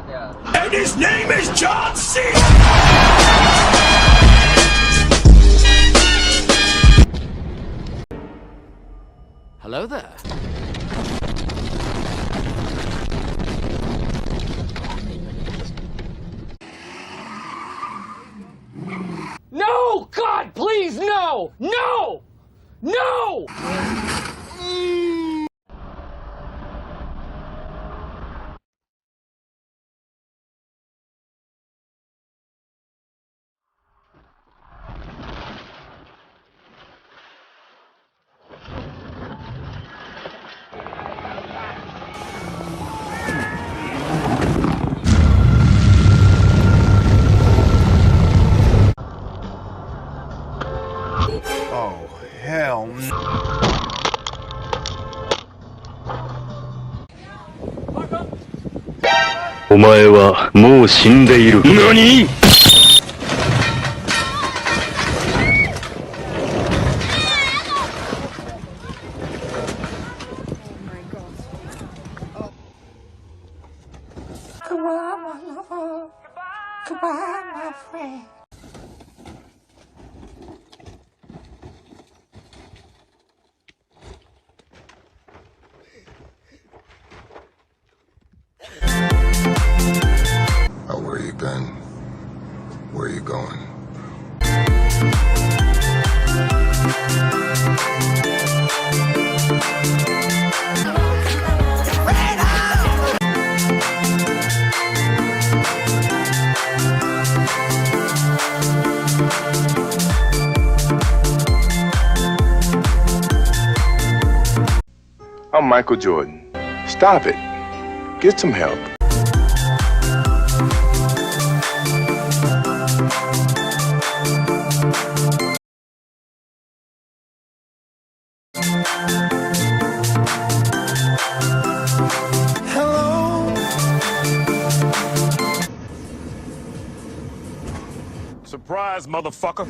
And his name is John C. Hello there. No! God, please, no! No! No! Oh, hell no. お前はもう死んでいる。何？ Where you been? Where you going? I'm Michael Jordan. Stop it. Get some help. Hello. Surprise, motherfucker.